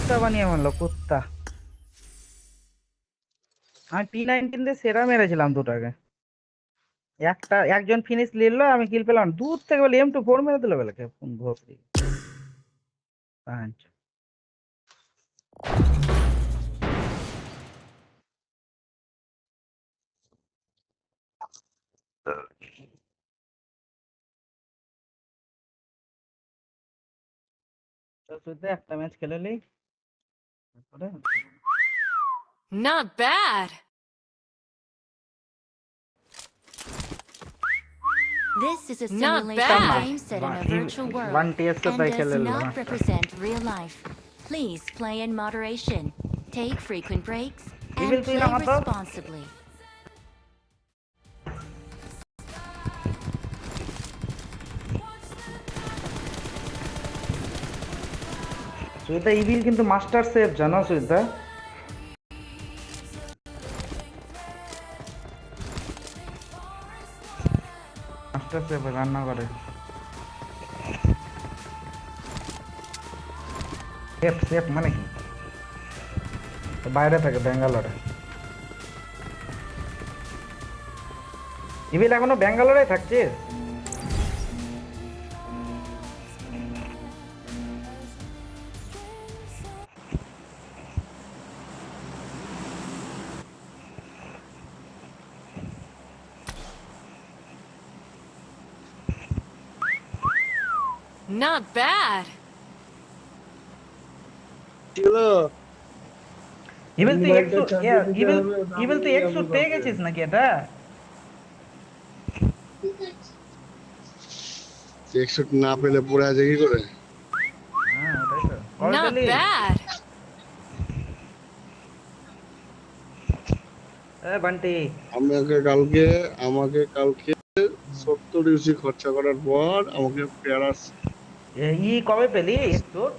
কুত্তা বানিয়ে মারলো কুত্তা। আমি P19 দিয়ে সেরা মেরেছিলাম দুটাকে। একজন ফিনিশ নিল, আমি কিল পেলাম দূর থেকে, বলে M24 মেরে দিল বেলাকে কোন ভোসরি। পাঁচ তো শুধু একটা ম্যাচ খেলে নেই তারপরে। Not bad. This is a Not simulation bad. game set in a virtual world One TS and তাই does খেলে নিল not master. represent real life. Please play in moderation, take frequent breaks, and Evil তুই play না মাতো? responsibly. সুইদা evil কিন্তু master safe জানো সুইদা। Master safe রান্না করে। সেফ সেফ মানে কি? তো বাইরে থাকে ব্যাঙ্গালোরে। ইভিল এখনো ব্যাঙ্গালোরে থাকছে। Not bad. ইভিল তুই ইভিল তুই এক্সুট পেয়ে গেছিস নাকি এটা? এক্সট না পেলে পড়ে আছে কি করে? হ্যাঁ ওটাই তো। কবে Not পেলি? bad. বান্টি আমাকে কালকে 70 ইউসি খরচা করার পর আমাকে পেয়ারা কবে পেলি এক্সুট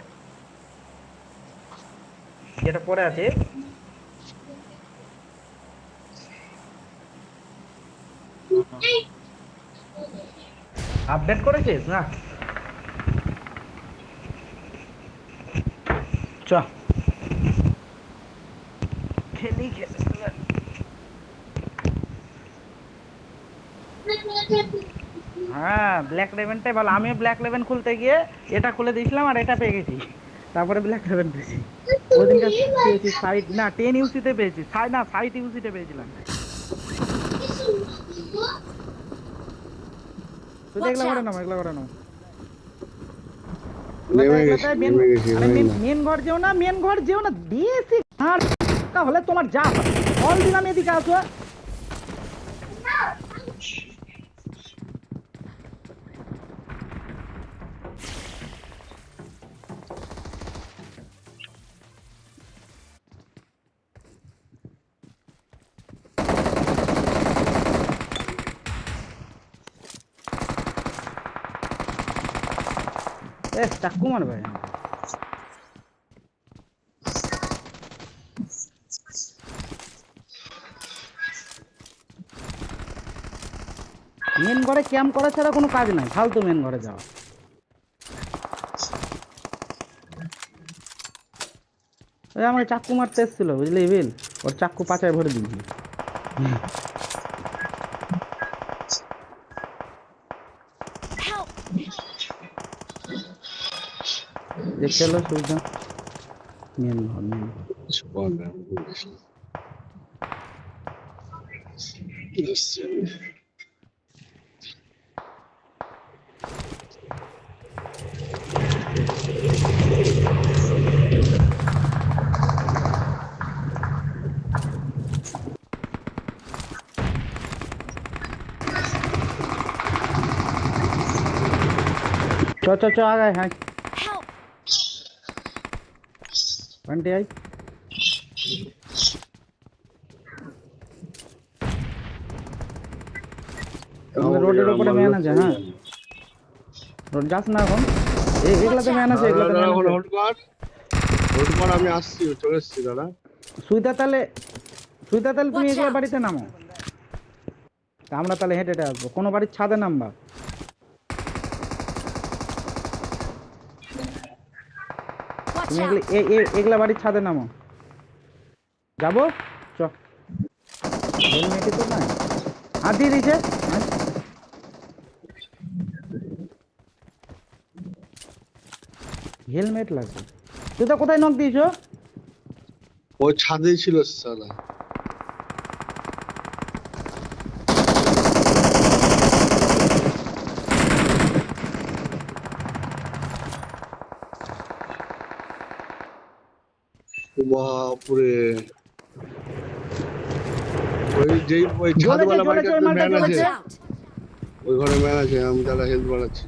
যেটা পরে আছে? আপডেট করেছিস না? চ খেলি হ্যাঁ ব্ল্যাক লেভেনটাই ভালো। আমিও ব্ল্যাক লেভেন খুলতে গিয়ে এটা খুলে দিয়েছিলাম আর এটা পেয়ে গেছি, তারপরে ব্ল্যাক লেভেন পেয়েছি। ওদিনকে পেয়েছি সাইট না 10 ইউসিতে পেয়েছি, সাইট ইউসিতে পেয়েছিলাম। তুই Watch এগুলা করে out. নাও, এগুলা করে নাও। মেন ঘর যেও না, মেন ঘর যেও না, বেশি হলে তোমার যা অল দিলাম এদিকে আসো। চাকু মারবে। মেন ঘরে ক্যাম্প করা ছাড়া কোনো কাজ নাই, ফালতু মেন ঘরে যাওয়া। আমাকে চাকু মারতে এসেছিল বুঝলি ইভিল, ওর চাকু পাচায় ভরে দিবি। দেখতে এলো সুবিধা মেন ঘর চ আগায়। হ্যাঁ বান্টি আই রোডের উপরে ম্যান আছে। হ্যাঁ রোড যাস না এখন, এগুলাতে ম্যান আছে, এগুলাতে ম্যান আছে। হোল্ড কর আমি আসছি, চলে এসেছি দাদা। সুইদা তাহলে তুমি এগুলা বাড়িতে নামো, আমরা তাহলে হেঁটে হেঁটে আসবো। কোনো বাড়ির ছাদে নামবা। তুমি এগুলা বাড়ির ছাদে নামো। যাবো চ। হেলমেটই তো নাই। হাত দিয়ে দিছে। হেলমেট লাগবে। তুই তো কোথায় নক দিয়েছো? ওই ছাদেই ছিল সালা। বাপরে, ওই ছাদওয়ালা বাড়িটাতে ম্যান আছে, Watch out! ওই ঘরে ম্যান আছে, আমি তারা হেল্প বাড়াচ্ছি।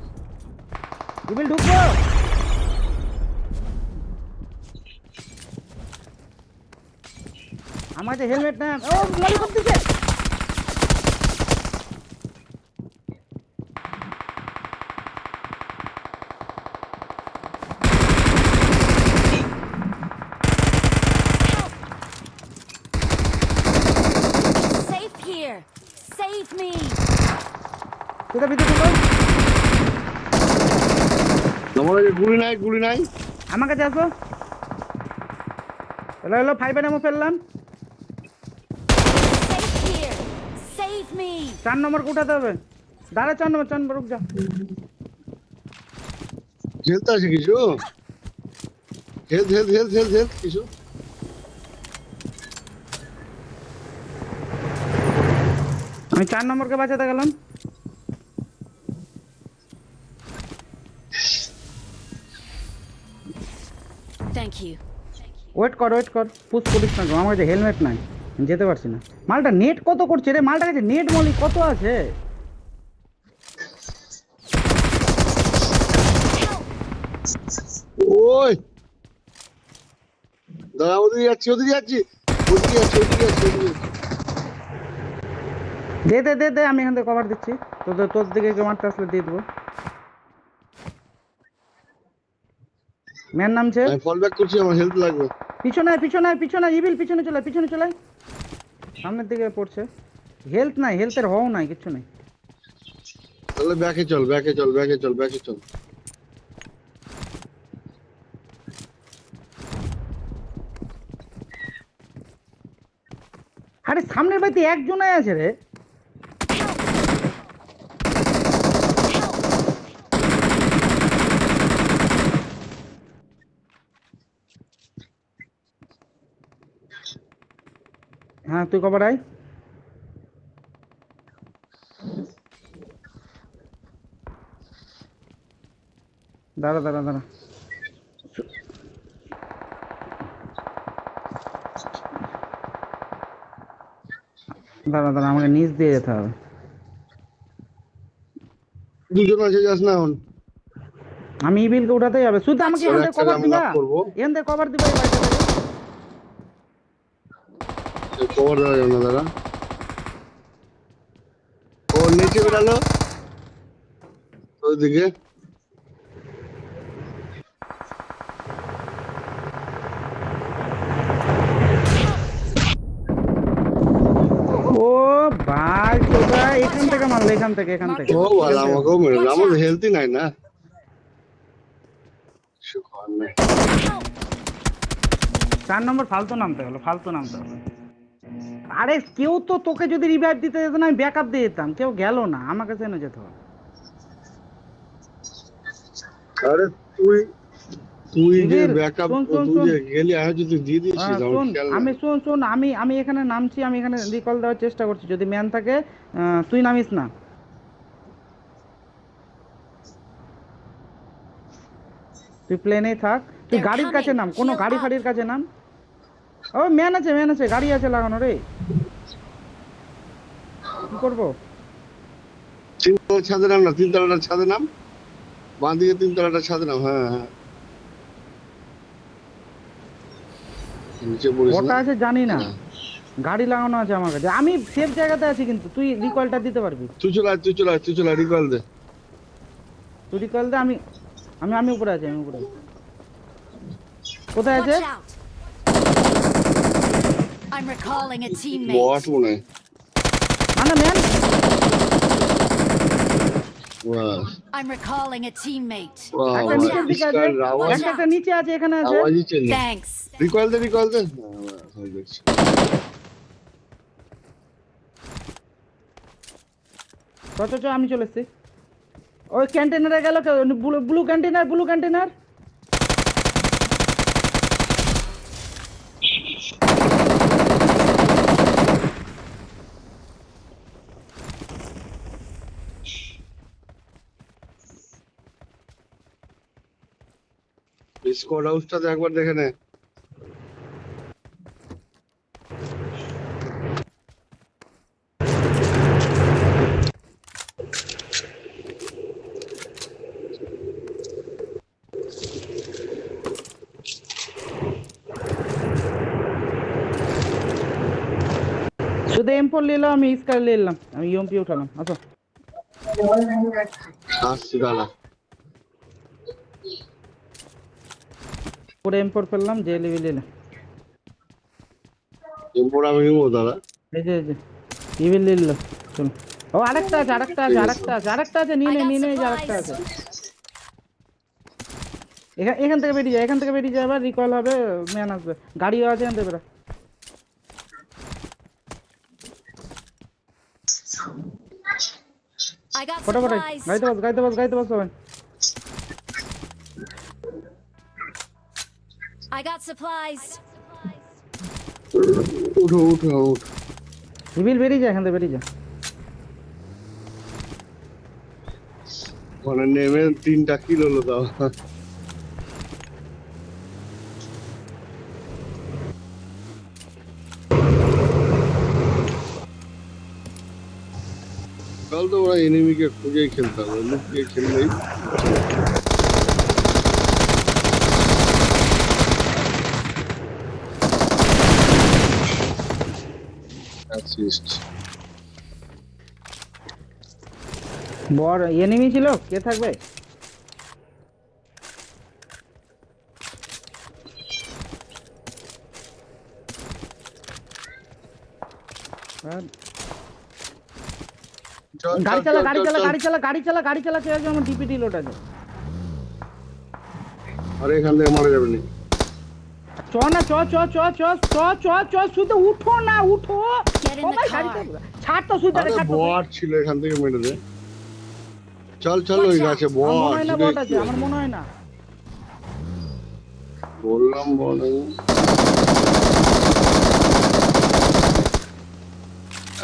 ইবিল ঢুকবো। আমার কাছে হেলমেট না। ও ললিপপ দিছে। Safe here! Save me! কোথা ভিতরে ঢুকো। আমার কাছে গুলি নাই। আমার কাছে আসো। হলো 5 এর এমো ফেললাম। Safe here! Save me! 4 নম্বর উঠাতে হবে। দাঁড়া 4 নম্বর রুক যা। হেলতে আছে কিছু, হেলথ কিছু। আমি 4 নম্বরকে বাঁচাতে গেলাম। Thank you. ওয়েট কর পুশ করিস না, আমার কাছে হেলমেট নাই, আমি যেতে পারছি না। মালটা নেট কত করছে রে? মালটার কাছে নেট মলি কত আছে? ওই দাঁড়া, ওদিকে যাচ্ছি। দে আমি এখান থেকে কভার দিচ্ছি। তোর দিকে কেউ মারতে আসলে দিয়ে দেবো। ম্যান নামছে। আমি ফল ব্যাক করছি, আমার হেল্প লাগবে। পিছনে ইবিল, পিছনে চলে। সামনের দিকে পড়ছে। হেলথ নাই, হেলথের হও নাই, কিচ্ছু নেই। তাহলে ব্যাকে চল। আরে সামনের বাড়িতে একজনই আছে রে। হ্যাঁ তুই কবার আয়। দাঁড়া আমাকে নিচ দিয়ে যেতে হবে। দুজন আছে, যাস না এখন। আমি ইবিলকে উঠাতেই হবে। শুধু আমাকে এখান থেকে কভার দিবা। এখান থেকে কভার দিবা এই বাড়িটা থেকে। কভার দেওয়া যাবে না দাদা। ও নিচে বেরালো ওইদিকে। ও ভাই তোরা এখান থেকে মারলো, এখান থেকে। ও ভালো, আমাকেও মেরে দিল। আমার হেলথই নাই না, কিছু করার নেই। 4 নম্বর ফালতু নামতে হলো। আরে কেউ তো তোকে যদি রিভাইভ দিতে যেত না, আমি ব্যাকআপ দিয়ে যেতাম। কেউ গেল না, আমার কাছে এনে যেত। আরে তুই যে ইবিল, ব্যাকআপ, শোন। তুই যে গেলি, আর যদি দিয়ে দিয়েছিস আমার খেয়াল নাই। শোন আমি এখানে নামছি, আমি এখানে রিকল দেওয়ার চেষ্টা করছি। যদি ম্যান থাকে তুই নামিস না। তুই প্লেনেই থাক। তুই গাড়ির কাছে নাম, কোনো গাড়ি ফাড়ির কাছে নাম। ও ম্যান আছে, গাড়ি আছে লাগানো রে। কি করবো? 3 তলার ছাদে নাম না, 3 তলাটার ছাদে নাম, বাঁ দিকে 3 তলাটার ছাদে নাম। হ্যাঁ নিচে পড়িস ওটা না। আছে জানি না, গাড়ি লাগানো আছে আমার কাছে। আমি সেফ জায়গাতে আছি, কিন্তু তুই রিকলটা দিতে পারবি। তুই চলে রিকল দে। তুই রিকল দে। আমি উপরে আছি। কোথায় আছে? Watch out! I'm recalling a bot teammate. মনে হয়। মানে ম্যান বাহ I'm recalling a teammate. বাহ একটা বাহ, নিচের দিকে আছে, ইস্কার আওয়াজ একটা নিচে আছে, এখানে আছে। আওয়াজই চেঞ্জ। Thanks. রিকয়েল দে হ্যাঁ, বাহ, আমি দেখছি। চ আমি চলে এসেছি। ওই ক্যান্টেনারে গেল কেউ, ব্লু ক্যান্টেনার। স্কোয়াড হাউসটাতে একবার দেখে নে। শুধু M4 নিলাম, আমি স্কার নিলাম, আমি ইউএমপি উঠালাম। আসো আসছি দাঁড়া। পুরো M4 ফেললাম, যে লেভেল নিলাম। এরপর আমি নিবো দাদা। এই যে ইভিল নিলাম। চলো। ও আরেকটা আছে, নিয়ে I নে, got এই যে আরেকটা supplies. আছে। এখান থেকে বেরিয়ে যায়, আবার রিকল হবে, ম্যান আসবে, গাড়িও আছে, এখান থেকে বেরো। I got ফটাফট supplies. গাইতে বস সবাই। I got supplies. উঠো। ইভিল বেরিয়ে যায়, এখান থেকে বেরিয়ে যায়। মানে নেমে 3টা কিল হলো তাও। কাল তো ওরা এনিমিকে খুঁজেই খেলতে হবে, লুকিয়ে খেললেই অ্যাসিস্ট। বড় এনিমি ছিল, কে থাকবে? আর গাড়ি চালা কে আছে? আমার ডিপিটি লোড আছে। আরে এখান থেকে মারা যাবে না। চ না, চ শুধু উঠো না, উঠো। Get in the সবাই গাড়ি car. চালাবে। ছাড় তো সুইদারে, আরে ছাড় তো। বট ছিল, এখান থেকে মেরে দে। চল ওই গাছে আমার বট। মনে হয় না বট আছে, আমার মনে হয় না। বললাম বট।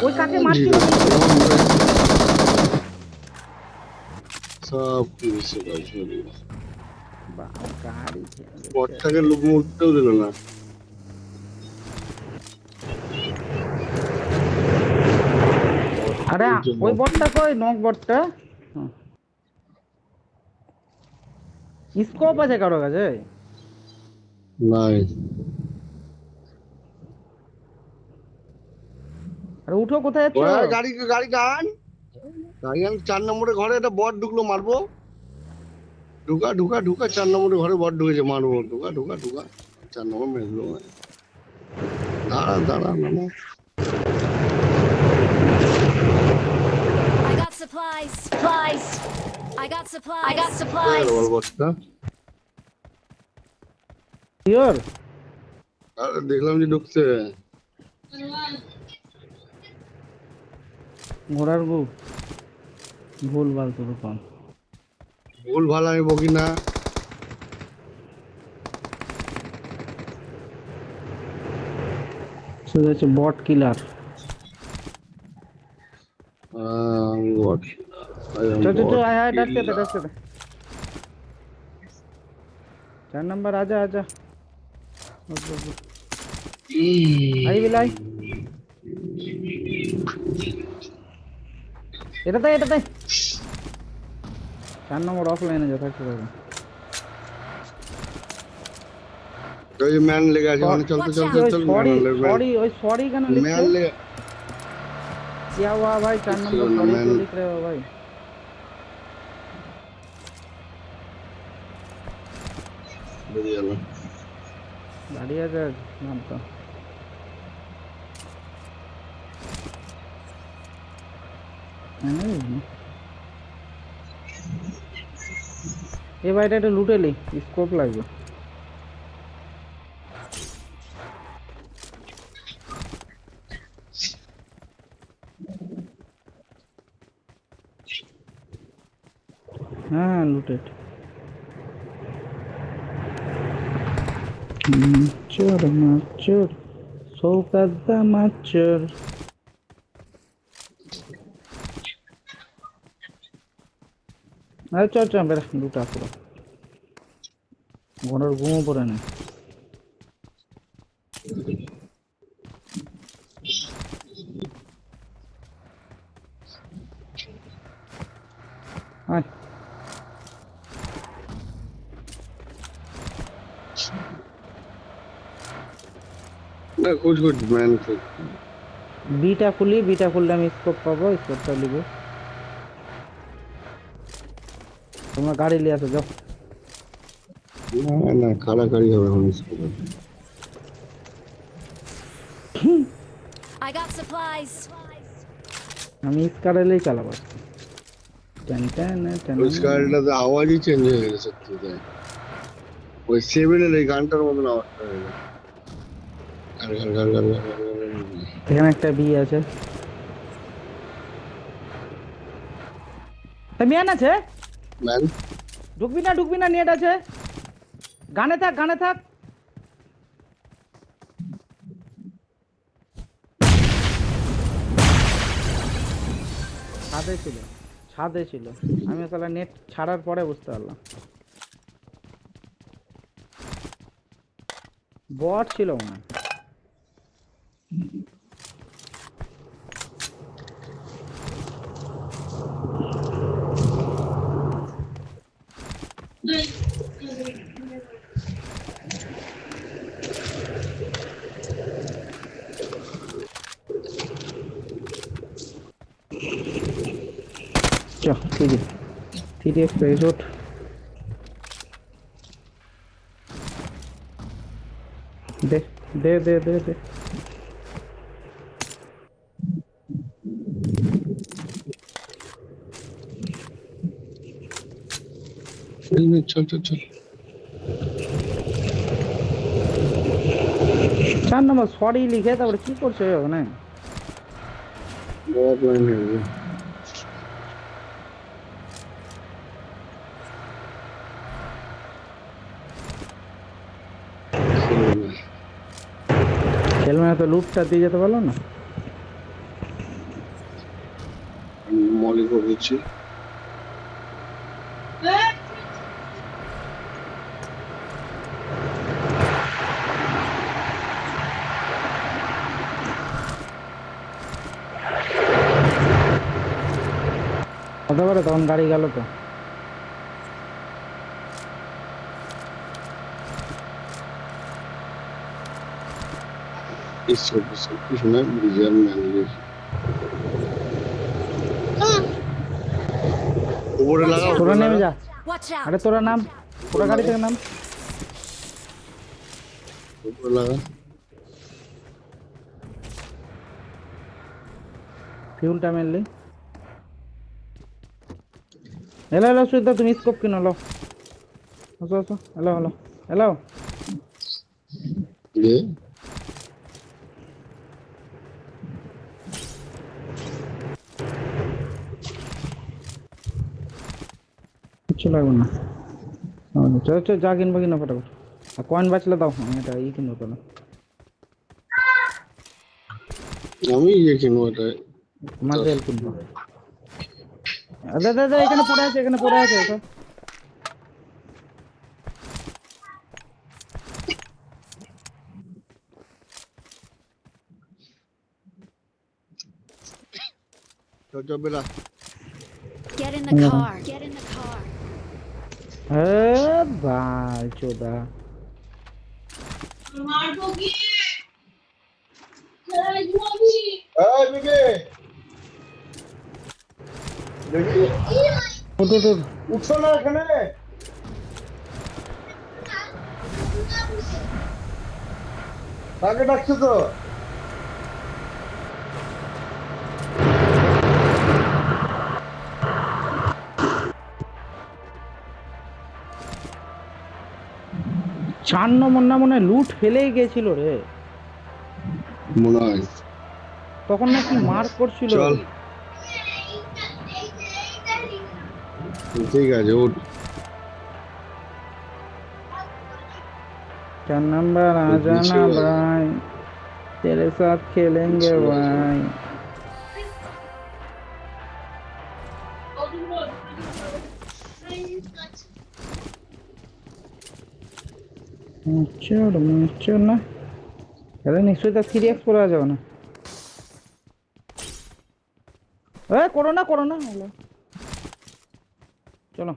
ওই কাকে মারছিল? সব কিছু গাছে গাড়ি বটটাকে লোক মুড়তেও দিল না। আরে ওই বটটা কই? নক বটটা স্কোপ আছে কারো কাছে? নাই। আরে উঠো, কোথায় যাচ্ছ? গাড়ি গান 4 নম্বরের ঘরে একটা বট ঢুকলো, মারবো। ঢুকা 4 নম্বরের ঘরে বট ঢুকেছে, মারবো। ঢুকা 4 নম্বর মেরে দিল। দাঁড়া নামো। I got supplies. I got supplies. বটটা শিওর? আরে দেখলাম যে ঢুকছে। ঘোড়ার গু ভুল ভাল তোর কম। ভুল ভালো আমি বকি না। সেটা হচ্ছে বট কিলার। বট চ আয় ডাকতে দে। 4 নাম্বার আজা আই বিলাই। এটাতে 4 নম্বর অফলাইনে যা থাকতে পারবে। ওই ম্যান লেগে আছে, মানে চলতে সরি কেন ম্যান লিখছে? লেগে क्या हुआ भाई? 4 नंबर सॉरी क्यों लिख रहे हो भाई? বেরিয়ে গেল। गाड़ी आ जा नाम तो है ना। এ ভাইটা একটু লুটেলি, স্কোপ লাগবে। হ্যাঁ লুটেড। মাচর মাচর সৌকাদ্দা মাচর। আরে চল চল বেড়া দুটা পুরো ঘরের ঘুমও পড়ে না। আয় না কুছ কুছ ম্যান কুছ বিটা খুললে আমি স্কোপ পাবো, স্কোপটা নিব। তোমরা গাড়ি নিয়ে আসো যাও। না না কাড়াকাড়ি হবে এখন I got supplies. আমি স্কারেলেই চালাবো। Ten ten ten. ওই গাড়িটাতে আওয়াজই চেঞ্জ হয়ে গেছে সত্যি তাই। ওই সেভেনের এই গানটার মতন আওয়াজটা হয়ে গেছে। গান গান গান গান গান গান গান গান। এখানে একটা বি আছে। মিয়ান আছে? ম্যান ঢুকবি না নেট আছে। গানে থাক গানে থাক। ছাদে ছিল আমি তাহলে নেট ছাড়ার পরে বুঝতে পারলাম বট ছিল মনে হয়। TDF প্রাইস ওঠ দে দে দে দে দে চল চল চল 4 নম্বর সরি লিখে তারপরে কি করছে ওখানে? बहुत लाइन है ये খেলবে না তো লুটটা দিয়ে যেতে পারলো না। मौलिक हो गई হতে পারে তখন গাড়ি গেল তো। इस छोटे से कुछ मैं डिजाइन मैनेजर ऊपर लगा তোরা নেমে যা। Watch out. আরে তোরা নাম, তোরা গাড়ি থেকে নাম। ऊपर लगा ফিউলটা মেনলি এলো এলো সুইদা তুমি স্কোপ কিনো লো আসো আসো এলো এলো এলো ये কিছু লাগবে না। চলো চলো যা কিনবো কিনো ফটাফট। আর কয়েন বাঁচলে দাও আমি এটা ই কিনবো তাহলে। আমি ये কিনবো এটা মার্বেল কিনবো। দাদা দাদা এখানে পড়ে আছে এখানে পড়ে আছে ওটা। चल चल बेटा Get in the car. Get in the car. বাল চোদা উঠছো না এখানে কাকে ডাকছো তো 4 নম্বর না মনে হয় লুট ফেলেই গেছিল রে, মনে হয়। তখন নাকি মার্ক করছিল। চল ঠিক আছে উঠ। 4 नंबर आ जाना भाई, तेरे साथ खेलेंगे भाई। চল না, আরে নিশ্চয়ই তো 3x করে যাও না। করো না হলো। চলো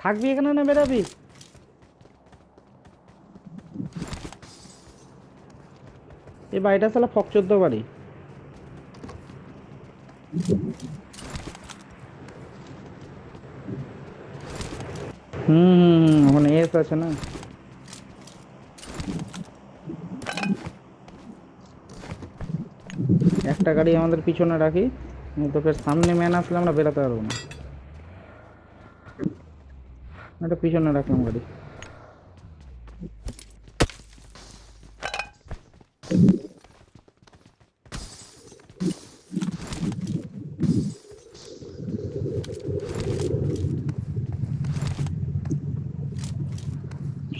থাকবি এখানে না বেরাবি? এই বাড়িটা সালা ফকচোদ্দ বাড়ি। ওখানে এস আছে না। একটা গাড়ি আমাদের পিছনে রাখি, তো ফের সামনে ম্যান আসলে আমরা বেরাতে পারবো না। একটা পিছনে রাখলাম গাড়ি।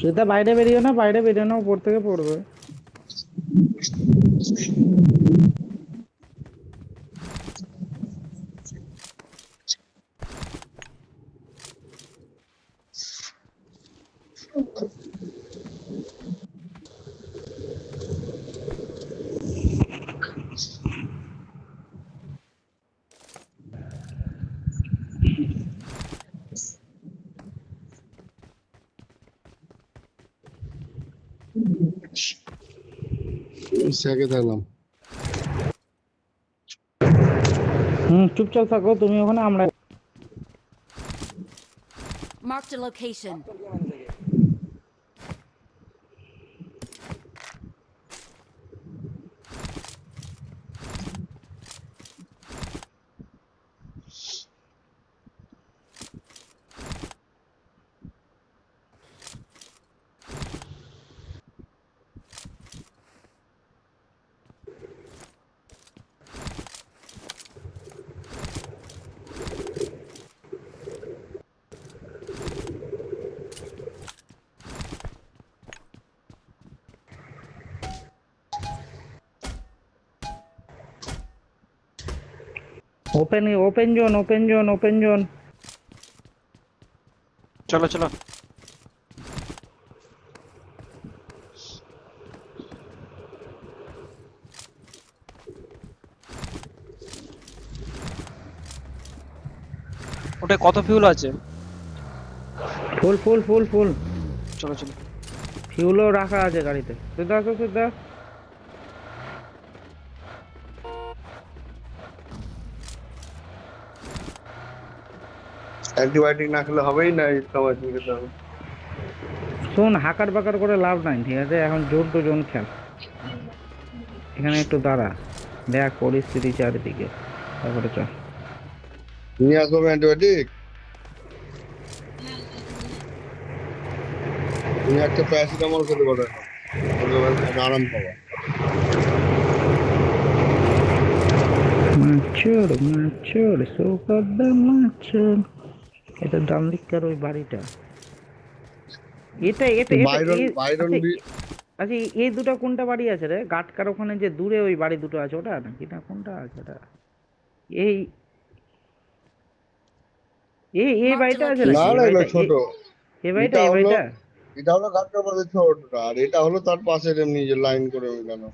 সেটা বাইরে বেরিয়ে না, বাইরে বেরিয়ে না, উপর থেকে পড়বে। স্যাকে থাকলাম। চুপচাপ থাকো তুমি ওখানে, আমরা Marked a location. Open zone. চলো চলো। ওটা কত ফিউল আছে? ফুল। চলো চলো। ফিউলও রাখা আছে গাড়িতে। সিদ্ধা অ্যান্টিবায়োটিক না খেলে হবেই না, ইনফ্লামেশন খেতে হবে। শোন, হাকার বাকার করে লাভ নাই, ঠিক আছে? এখন জোন টু জোন খেল। এখানে একটু দাঁড়া, দেখ পরিস্থিতি চারিদিকে, তারপরে চল। নিয়ে আসবো অ্যান্টিবায়োটিক। তুমি একটা প্যারাসিটামল খেতে পারো, আরাম পাবা। মাচুর সুপারদা মাচুর। এটা ডান দিককার ওই বাড়িটা, এটা আচ্ছা এই দুটো কোনটা বাড়ি আছে রে? গাটকার ওখানে যে দূরে ওই বাড়ি দুটো আছে, ওটা নাকি না কোনটা আছে? ওটা এই এই বাড়িটা আছে নাকি? না না, এটা ছোট। এই বাড়িটা এটা হলো ঘাটটার মধ্যে ছোটটা, আর এটা হলো তার পাশে এমনি যে লাইন করে ওইখানে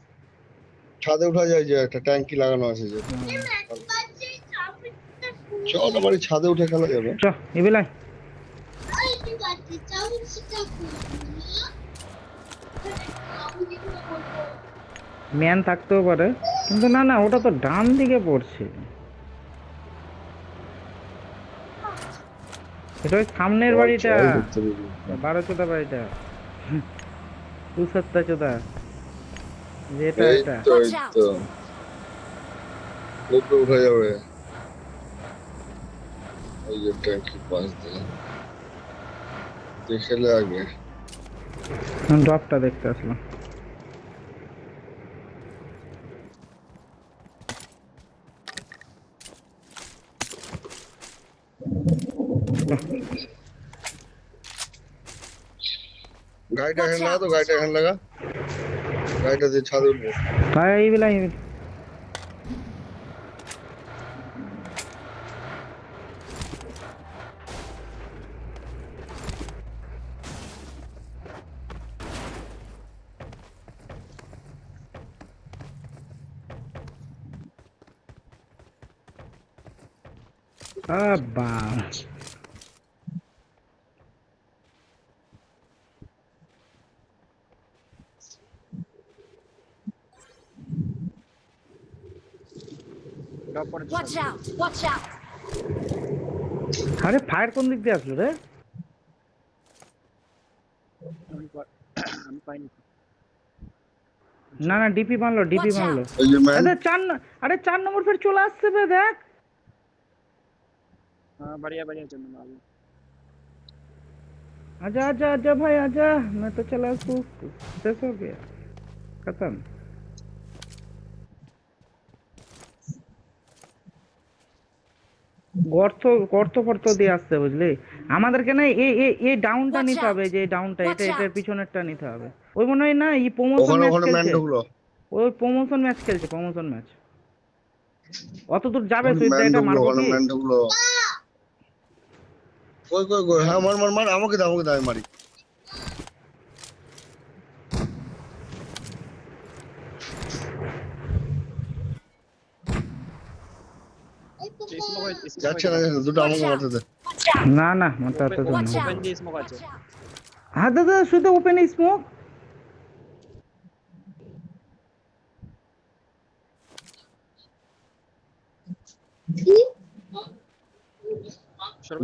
ছাদে উঠা যায়, যে একটা ট্যাঙ্কি লাগানো আছে যে। চল বাড়ি ছাদে উঠে খেলা যাবে। চ এবেলায় ম্যান থাকতেও পারে, কিন্তু না ওটা তো ডান দিকে পড়ছে। এটা ওই সামনের বাড়িটা, 12 বাড়িটা, 2 যেটা এটা। উপরে উঠা যাবে। ये टैंक के पास देख ले आगे ড্রপটা দেখতে আসলাম। गाइड हैंड लगा तो गाइड हैंड लगा गाइड से छाद उठबो ভাই এই বেলা আব্বা ড্রপ করে Watch out! Watch out! আরে ফায়ার কোন দিক দিয়ে আসলো রে? আমি পাইনি না না ডিপি মারলো ডিপি Watch মারলো। out! ये मैन আরে 4 নম্বর ফের চলে আসছে বে দেখ। হ্যাঁ बढ़िया बढ़िया জন্য মারো आजा आजा आजा भाई आजा मैं तो चला तू दस हो गया खत्म গর্ত গর্ত ফর্ত দিয়ে আসছে বুঝলি আমাদেরকে না এই ডাউনটা Watch নিতে out! হবে যে ডাউনটা Watch এটা এটার out! পিছনেরটা নিতে হবে ওই মনে হয় না এই প্রমোশন ওখানে ম্যাচ ওখানে ম্যান খেলছে ঢুকলো ওই প্রমোশন ম্যাচ খেলছে প্রমোশন ম্যাচ অত দূর যাবে ওখানে সুইট ম্যান এটা ঢুকলো মারবো ওখানে কি ম্যান ঢুকলো কই কই কই হ্যাঁ মার মার মার আমাকে দাও আমি মারি যাচ্ছে না যাচ্ছে না, দুটো আমাকে মারতে দে না না মাথা তো Watch না out! ওপেন দিয়ে স্মোক আছে হ্যাঁ দাদা শুধু ওপেন স্মোক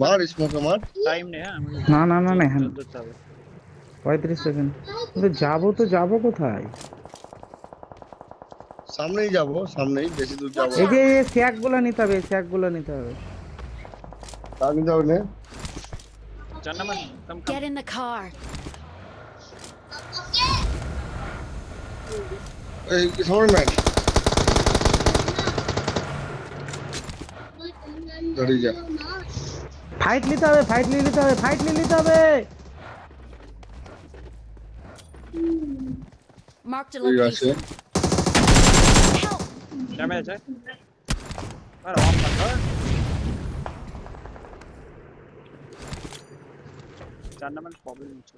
মার স্মোকে মার টাইম নেই হ্যাঁ আমি না না না না হ্যাঁ ধরতে হবে 35 সেকেন্ড তো যাবো কোথায় সামনেই যাবো সামনেই বেশি দূর যাবো এই যে স্যাকগুলো নিতে হবে স্যাকগুলো নিতে হবে আগে যাও না জান না কম Get in the car. এই সামনে ম্যান দাঁড়িয়ে যা ফাইট নিতে হবে ফাইট নিতে হবে ফাইট নিতে হবে Marked a ঠিক আছে location. Help! ড্যামেজ আছে আর অফ কর জান না প্রবলেম হচ্ছে